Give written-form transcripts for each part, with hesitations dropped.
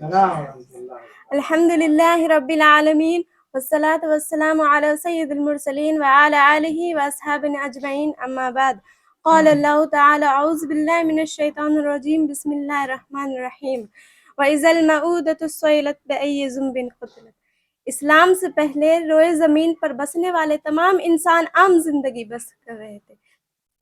الحمد لله رب العالمين والصلاة والسلام على سيد المرسلين وعلى آله وأصحابه أجمعين أما بعد قال الله تعالى أعوذ بالله من الشيطان الرجيم بسم الله الرحمن الرحيم وإذا الموءودة سئلت بأي ذنب قتلت. اسلام سے پہلے روئے زمین پر بسنے والے تمام انسان عام زندگی بس کر رہے تھے.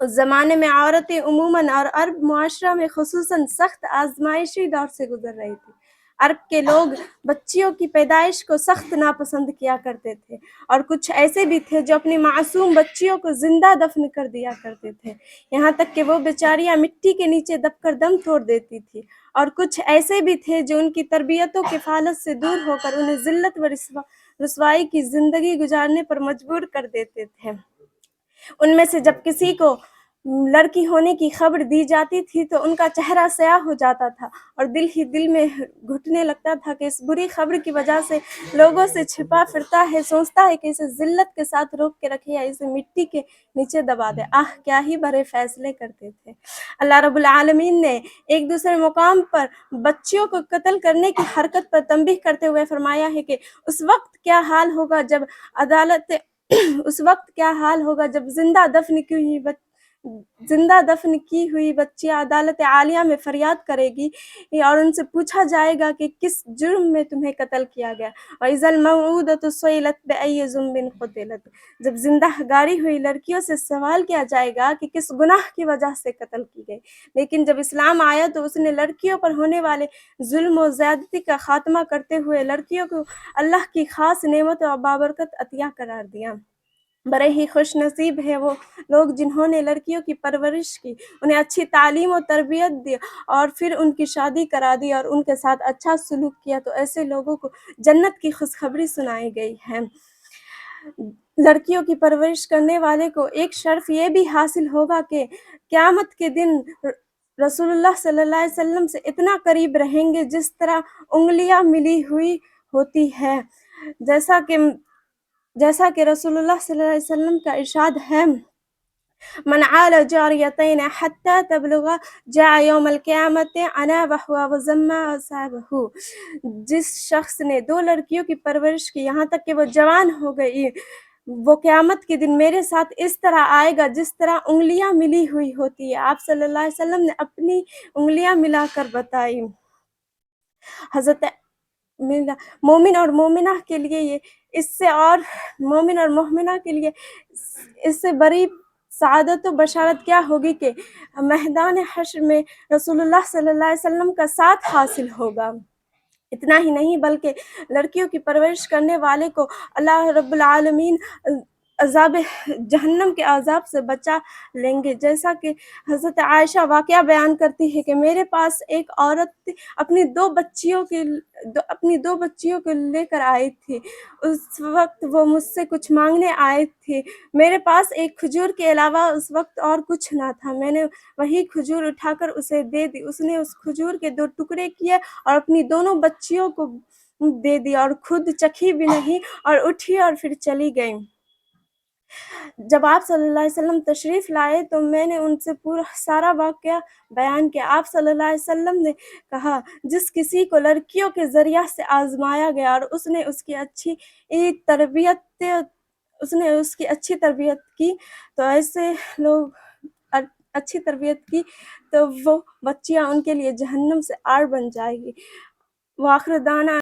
اس زمانے میں عورتیں عموماً اور عرب معاشرہ میں خصوصاً سخت آزمائشی دور سے گزر رہی تھی. عرب کے لوگ بچیوں کی پیدائش کو سخت ناپسند کیا کرتے تھے اور کچھ ایسے بھی تھے جو اپنی معصوم بچیوں کو زندہ دفن کر دیا کرتے تھے، یہاں تک کہ وہ بیچاریاں مٹی کے نیچے دب کر دم توڑ دیتی تھی. اور کچھ ایسے بھی تھے جو ان کی تربیت و کفالت سے دور ہو کر انہیں ذلت و رسوائی کی زندگی گزارنے پر مجبور کر دیتے تھے. ان میں سے جب کسی کو لڑکی ہونے کی خبر دی جاتی تھی تو ان کا چہرہ سیاہ ہو جاتا تھا اور دل ہی دل میں گھٹنے لگتا تھا کہ اس بری خبر کی وجہ سے لوگوں سے چھپا پھرتا ہے، سوچتا ہے کہ اسے ذلت کے ساتھ روک کے رکھے یا اسے مٹی کے نیچے دبا دے. کیا ہی بڑے فیصلے کرتے تھے. اللہ رب العالمین نے ایک دوسرے مقام پر بچیوں کو قتل کرنے کی حرکت پر تنبیہ کرتے ہوئے فرمایا ہے کہ اس وقت کیا حال ہوگا جب زندہ دفن کی ہوئی بچیاں عدالت عالیہ میں فریاد کرے گی اور ان سے پوچھا جائے گا کہ کس جرم میں تمہیں قتل کیا گیا. وَإِذَا الْمَوْءُودَةُ سُئِلَتْ بِأَيِّ ذُنبٍ قُتِلَتْ. جب زندہ گاری ہوئی لڑکیوں سے سوال کیا جائے گا کہ کس گناہ کی وجہ سے قتل کی گئی. لیکن جب اسلام آیا تو اس نے لڑکیوں پر ہونے والے ظلم و زیادتی کا خاتمہ کرتے ہوئے لڑکیوں کو اللہ کی خاص نعمت و بابرکت عطیہ قرار دیا. بڑے ہی خوش نصیب ہے وہ لوگ جنہوں نے لڑکیوں کی پرورش کی، انہیں اچھی تعلیم و تربیت دی اور پھر ان کی شادی کرا دی اور ان کے ساتھ اچھا سلوک کیا تو ایسے لوگوں کو جنت کی خوشخبری سنائی گئی ہے. لڑکیوں کی پرورش کرنے والے کو ایک شرف یہ بھی حاصل ہوگا کہ قیامت کے دن رسول اللہ صلی اللہ علیہ وسلم سے اتنا قریب رہیں گے جس طرح انگلیاں ملی ہوئی ہوتی ہے. جیسا کہ رسول اللہ صلی اللہ علیہ وسلم کا ارشاد ہے من عال جاریتین حتی تبلغ جاء یوم القیامت انا وهو وزما صاحبہ. جس شخص نے 2 لڑکیوں کی پرورش کی یہاں تک کہ وہ جوان ہو گئی، وہ قیامت کے دن میرے ساتھ اس طرح آئے گا جس طرح انگلیاں ملی ہوئی ہوتی ہے. آپ صلی اللہ علیہ وسلم نے اپنی انگلیاں ملا کر بتائی. حضرت مومن اور مومنہ کے لیے مومن اور مومنہ کے لیے اس سے بڑی سعادت و بشارت کیا ہوگی کہ میدان حشر میں رسول اللہ صلی اللہ علیہ وسلم کا ساتھ حاصل ہوگا. اتنا ہی نہیں بلکہ لڑکیوں کی پرورش کرنے والے کو اللہ رب العالمین عذاب جہنم کے عذاب سے بچا لیں گے. جیسا کہ حضرت عائشہ واقعہ بیان کرتی ہے کہ میرے پاس ایک عورت اپنی دو بچیوں کو لے کر آئی تھی. اس وقت وہ مجھ سے کچھ مانگنے آئے تھے. میرے پاس ایک کھجور کے علاوہ اس وقت اور کچھ نہ تھا. میں نے وہی کھجور اٹھا کر اسے دے دی. اس نے اس کھجور کے 2 ٹکڑے کیے اور اپنی دونوں بچیوں کو دے دی اور خود چکھی بھی نہیں اور اٹھی اور پھر چلی گئی. جب آپ صلی اللہ علیہ وسلم تشریف لائے تو میں نے ان سے پورا سارا واقعہ بیان کیا. آپ صلی اللہ علیہ وسلم نے کہا جس کسی کو لڑکیوں کے ذریعہ سے آزمایا گیا اور اس نے اس کی اچھی تربیت کی تو ایسے لوگ اچھی تربیت کی تو وہ بچیاں ان کے لیے جہنم سے آڑ بن جائے گی. وآخر دعوانا